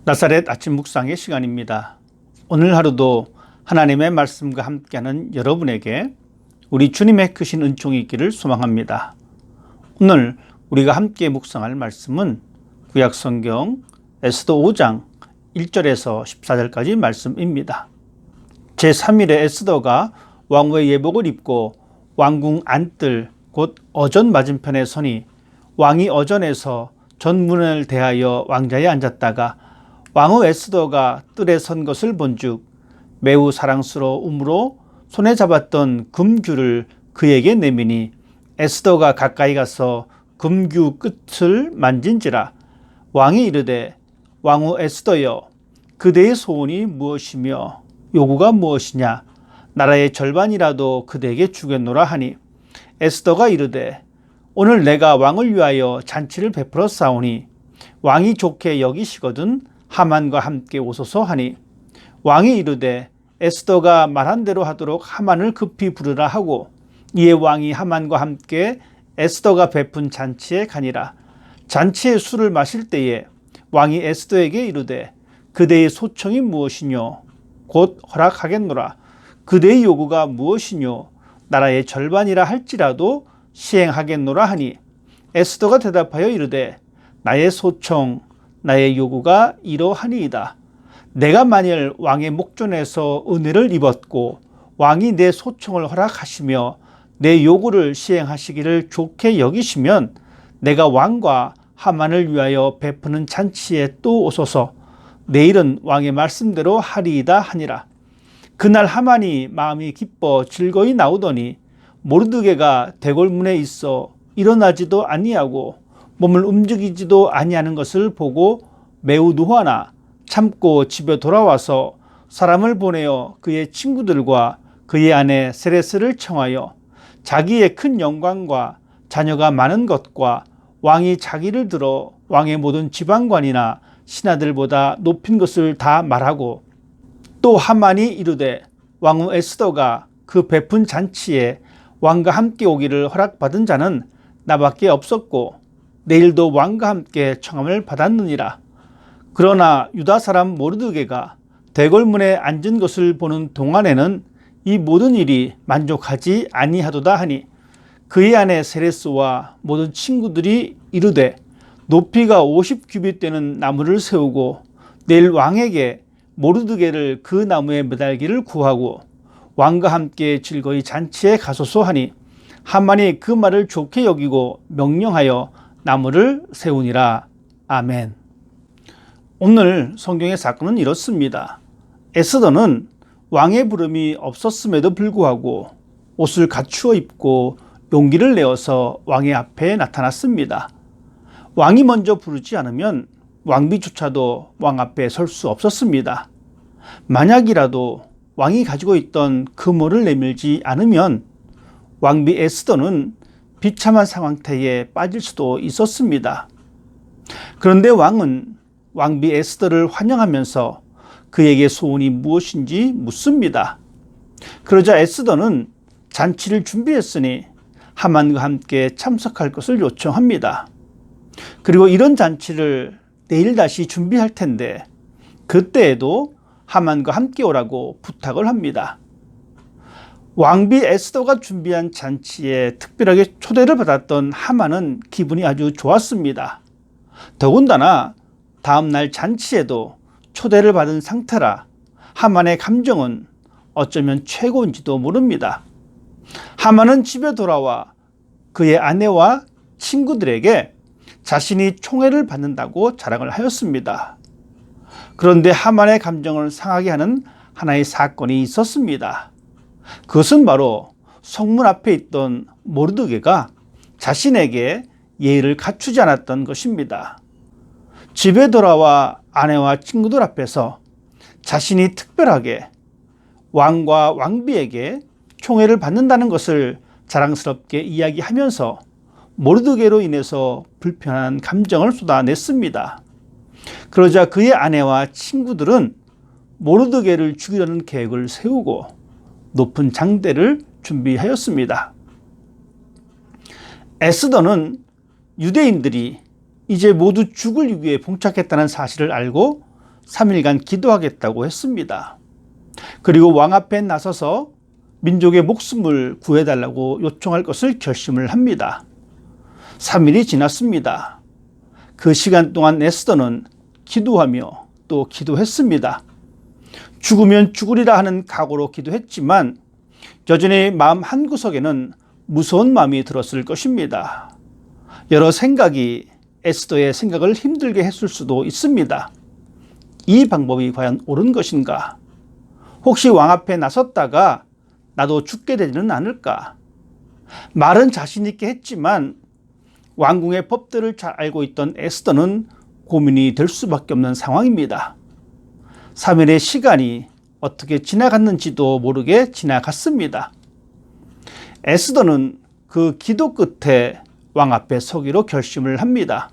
나사렛 아침 묵상의 시간입니다. 오늘 하루도 하나님의 말씀과 함께하는 여러분에게 우리 주님의 크신 은총이 있기를 소망합니다. 오늘 우리가 함께 묵상할 말씀은 구약성경 에스더 5장 1절에서 14절까지 말씀입니다. 제3일에 에스더가 왕후의 예복을 입고 왕궁 안뜰 곧 어전 맞은편에 서니 왕이 어전에서 전문을 대하여 왕자에 앉았다가 왕후 에스더가 뜰에 선 것을 본즉 매우 사랑스러움으로 손에 잡았던 금규를 그에게 내미니 에스더가 가까이 가서 금규 끝을 만진지라. 왕이 이르되 왕후 에스더여, 그대의 소원이 무엇이며 요구가 무엇이냐? 나라의 절반이라도 그대에게 주겠노라 하니 에스더가 이르되 오늘 내가 왕을 위하여 잔치를 베풀어 싸우니 왕이 좋게 여기시거든 하만과 함께 오소서 하니 왕이 이르되 에스더가 말한 대로 하도록 하만을 급히 부르라 하고 이에 왕이 하만과 함께 에스더가 베푼 잔치에 가니라. 잔치에 술을 마실 때에 왕이 에스더에게 이르되 그대의 소청이 무엇이뇨? 곧 허락하겠노라. 그대의 요구가 무엇이뇨? 나라의 절반이라 할지라도 시행하겠노라 하니 에스더가 대답하여 이르되 나의 소청 나의 요구가 이러하니이다. 내가 만일 왕의 목전에서 은혜를 입었고 왕이 내 소청을 허락하시며 내 요구를 시행하시기를 좋게 여기시면 내가 왕과 하만을 위하여 베푸는 잔치에 또 오소서. 내일은 왕의 말씀대로 하리이다 하니라. 그날 하만이 마음이 기뻐 즐거이 나오더니 모르드게가 대궐문에 있어 일어나지도 아니하고 몸을 움직이지도 아니하는 것을 보고 매우 노하나 참고 집에 돌아와서 사람을 보내어 그의 친구들과 그의 아내 세레스를 청하여 자기의 큰 영광과 자녀가 많은 것과 왕이 자기를 들어 왕의 모든 지방관이나 신하들보다 높인 것을 다 말하고 또 하만이 이르되 왕후 에스더가 그 베푼 잔치에 왕과 함께 오기를 허락받은 자는 나밖에 없었고 내일도 왕과 함께 청함을 받았느니라. 그러나 유다 사람 모르드게가 대궐문에 앉은 것을 보는 동안에는 이 모든 일이 만족하지 아니하도다 하니 그의 아내 세레스와 모든 친구들이 이르되 높이가 50규빗 되는 나무를 세우고 내일 왕에게 모르드게를 그 나무에 매달기를 구하고 왕과 함께 즐거이 잔치에 가소서 하니 하만이 그 말을 좋게 여기고 명령하여 나무를 세우니라. 아멘. 오늘 성경의 사건은 이렇습니다. 에스더는 왕의 부름이 없었음에도 불구하고 옷을 갖추어 입고 용기를 내어서 왕의 앞에 나타났습니다. 왕이 먼저 부르지 않으면 왕비조차도 왕 앞에 설 수 없었습니다. 만약이라도 왕이 가지고 있던 금호를 내밀지 않으면 왕비 에스더는 비참한 상황태에 빠질 수도 있었습니다. 그런데 왕은 왕비 에스더를 환영하면서 그에게 소원이 무엇인지 묻습니다. 그러자 에스더는 잔치를 준비했으니 하만과 함께 참석할 것을 요청합니다. 그리고 이런 잔치를 내일 다시 준비할 텐데 그때에도 하만과 함께 오라고 부탁을 합니다. 왕비 에스더가 준비한 잔치에 특별하게 초대를 받았던 하만은 기분이 아주 좋았습니다. 더군다나 다음날 잔치에도 초대를 받은 상태라 하만의 감정은 어쩌면 최고인지도 모릅니다. 하만은 집에 돌아와 그의 아내와 친구들에게 자신이 총애를 받는다고 자랑을 하였습니다. 그런데 하만의 감정을 상하게 하는 하나의 사건이 있었습니다. 그것은 바로 성문 앞에 있던 모르드게가 자신에게 예의를 갖추지 않았던 것입니다. 집에 돌아와 아내와 친구들 앞에서 자신이 특별하게 왕과 왕비에게 총애를 받는다는 것을 자랑스럽게 이야기하면서 모르드게로 인해서 불편한 감정을 쏟아냈습니다. 그러자 그의 아내와 친구들은 모르드게를 죽이려는 계획을 세우고 높은 장대를 준비하였습니다. 에스더는 유대인들이 이제 모두 죽을 위기에 봉착했다는 사실을 알고 3일간 기도하겠다고 했습니다. 그리고 왕 앞에 나서서 민족의 목숨을 구해달라고 요청할 것을 결심을 합니다. 3일이 지났습니다. 그 시간 동안 에스더는 기도하며 또 기도했습니다. 죽으면 죽으리라 하는 각오로 기도했지만 여전히 마음 한구석에는 무서운 마음이 들었을 것입니다. 여러 생각이 에스더의 생각을 힘들게 했을 수도 있습니다. 이 방법이 과연 옳은 것인가? 혹시 왕 앞에 나섰다가 나도 죽게 되지는 않을까? 말은 자신 있게 했지만 왕궁의 법들을 잘 알고 있던 에스더는 고민이 될 수밖에 없는 상황입니다. 3일의 시간이 어떻게 지나갔는지도 모르게 지나갔습니다. 에스더는 그 기도 끝에 왕 앞에 서기로 결심을 합니다.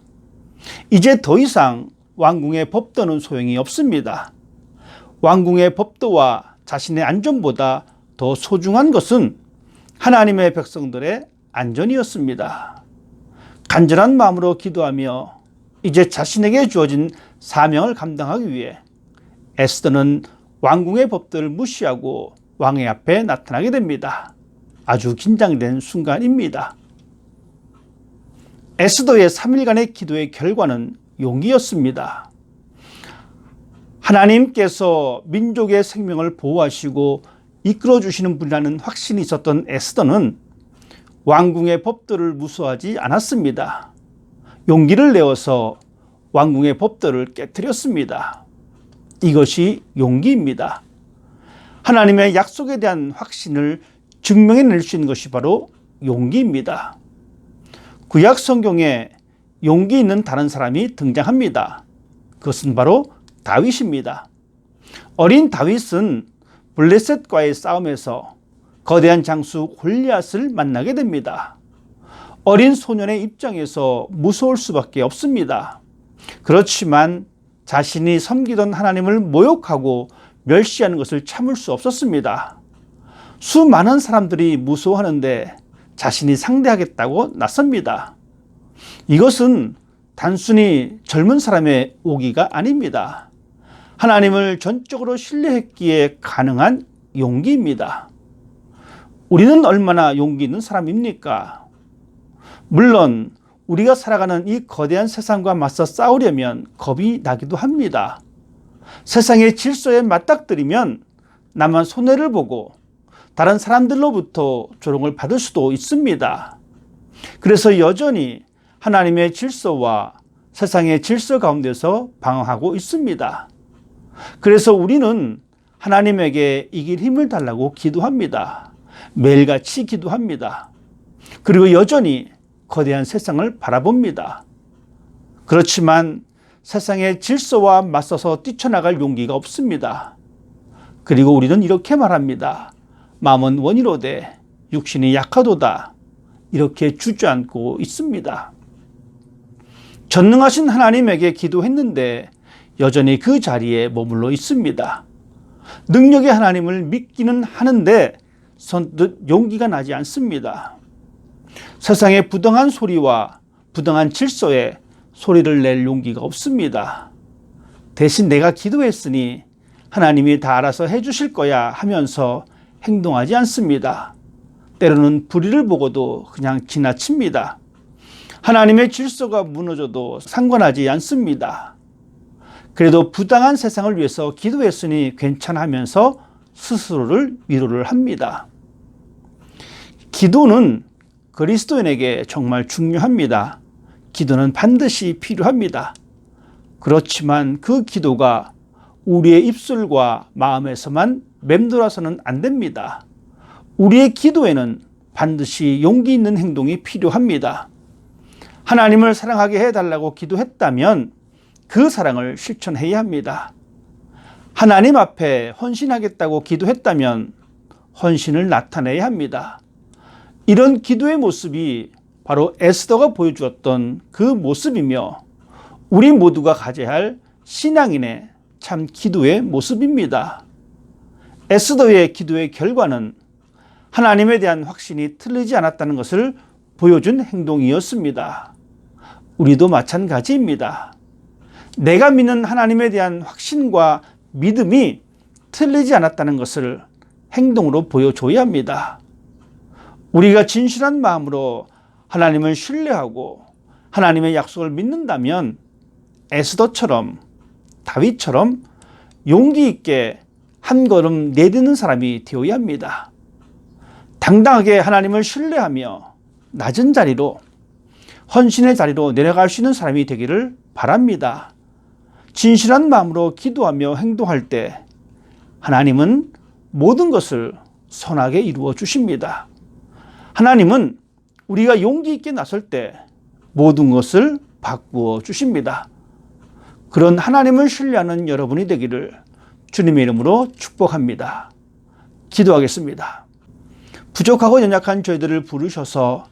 이제 더 이상 왕궁의 법도는 소용이 없습니다. 왕궁의 법도와 자신의 안전보다 더 소중한 것은 하나님의 백성들의 안전이었습니다. 간절한 마음으로 기도하며 이제 자신에게 주어진 사명을 감당하기 위해 에스더는 왕궁의 법들을 무시하고 왕의 앞에 나타나게 됩니다. 아주 긴장된 순간입니다. 에스더의 3일간의 기도의 결과는 용기였습니다. 하나님께서 민족의 생명을 보호하시고 이끌어 주시는 분이라는 확신이 있었던 에스더는 왕궁의 법들을 무서워하지 않았습니다. 용기를 내어서 왕궁의 법들을 깨뜨렸습니다. 이것이 용기입니다. 하나님의 약속에 대한 확신을 증명해낼 수 있는 것이 바로 용기입니다. 구약 성경에 용기 있는 다른 사람이 등장합니다. 그것은 바로 다윗입니다. 어린 다윗은 블레셋과의 싸움에서 거대한 장수 골리앗을 만나게 됩니다. 어린 소년의 입장에서 무서울 수밖에 없습니다. 그렇지만 자신이 섬기던 하나님을 모욕하고 멸시하는 것을 참을 수 없었습니다. 수많은 사람들이 무서워하는데 자신이 상대하겠다고 나섭니다. 이것은 단순히 젊은 사람의 오기가 아닙니다. 하나님을 전적으로 신뢰했기에 가능한 용기입니다. 우리는 얼마나 용기 있는 사람입니까? 물론 우리가 살아가는 이 거대한 세상과 맞서 싸우려면 겁이 나기도 합니다. 세상의 질서에 맞닥뜨리면 나만 손해를 보고 다른 사람들로부터 조롱을 받을 수도 있습니다. 그래서 여전히 하나님의 질서와 세상의 질서 가운데서 방황하고 있습니다. 그래서 우리는 하나님에게 이길 힘을 달라고 기도합니다. 매일같이 기도합니다. 그리고 여전히 거대한 세상을 바라봅니다. 그렇지만 세상의 질서와 맞서서 뛰쳐나갈 용기가 없습니다. 그리고 우리는 이렇게 말합니다. 마음은 원이로되 육신이 약하도다. 이렇게 주저앉고 있습니다. 전능하신 하나님에게 기도했는데 여전히 그 자리에 머물러 있습니다. 능력의 하나님을 믿기는 하는데 선뜻 용기가 나지 않습니다. 세상의 부당한 소리와 부당한 질서에 소리를 낼 용기가 없습니다. 대신 내가 기도했으니 하나님이 다 알아서 해주실 거야 하면서 행동하지 않습니다. 때로는 불의를 보고도 그냥 지나칩니다. 하나님의 질서가 무너져도 상관하지 않습니다. 그래도 부당한 세상을 위해서 기도했으니 괜찮아 하면서 스스로를 위로를 합니다. 기도는 그리스도인에게 정말 중요합니다. 기도는 반드시 필요합니다. 그렇지만 그 기도가 우리의 입술과 마음에서만 맴돌아서는 안 됩니다. 우리의 기도에는 반드시 용기 있는 행동이 필요합니다. 하나님을 사랑하게 해달라고 기도했다면 그 사랑을 실천해야 합니다. 하나님 앞에 헌신하겠다고 기도했다면 헌신을 나타내야 합니다. 이런 기도의 모습이 바로 에스더가 보여주었던 그 모습이며 우리 모두가 가져야 할 신앙인의 참 기도의 모습입니다. 에스더의 기도의 결과는 하나님에 대한 확신이 틀리지 않았다는 것을 보여준 행동이었습니다. 우리도 마찬가지입니다. 내가 믿는 하나님에 대한 확신과 믿음이 틀리지 않았다는 것을 행동으로 보여줘야 합니다. 우리가 진실한 마음으로 하나님을 신뢰하고 하나님의 약속을 믿는다면 에스더처럼, 다윗처럼 용기 있게 한 걸음 내딛는 사람이 되어야 합니다. 당당하게 하나님을 신뢰하며 낮은 자리로, 헌신의 자리로 내려갈 수 있는 사람이 되기를 바랍니다. 진실한 마음으로 기도하며 행동할 때 하나님은 모든 것을 선하게 이루어 주십니다. 하나님은 우리가 용기 있게 나설 때 모든 것을 바꾸어 주십니다. 그런 하나님을 신뢰하는 여러분이 되기를 주님의 이름으로 축복합니다. 기도하겠습니다. 부족하고 연약한 저희들을 부르셔서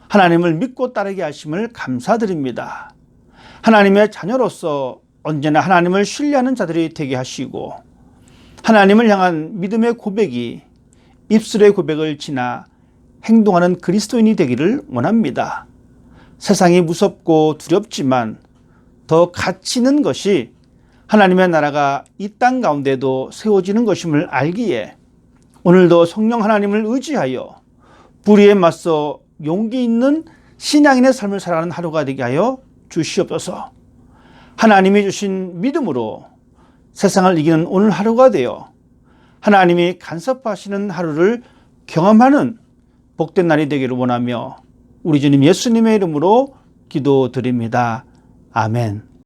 하나님을 믿고 따르게 하심을 감사드립니다. 하나님의 자녀로서 언제나 하나님을 신뢰하는 자들이 되게 하시고 하나님을 향한 믿음의 고백이 입술의 고백을 지나 행동하는 그리스도인이 되기를 원합니다. 세상이 무섭고 두렵지만 더 가치 있는 것이 하나님의 나라가 이 땅 가운데도 세워지는 것임을 알기에 오늘도 성령 하나님을 의지하여 불의에 맞서 용기 있는 신앙인의 삶을 살아가는 하루가 되게 하여 주시옵소서. 하나님이 주신 믿음으로 세상을 이기는 오늘 하루가 되어 하나님이 간섭하시는 하루를 경험하는 복된 날이 되기를 원하며 우리 주님 예수님의 이름으로 기도드립니다. 아멘.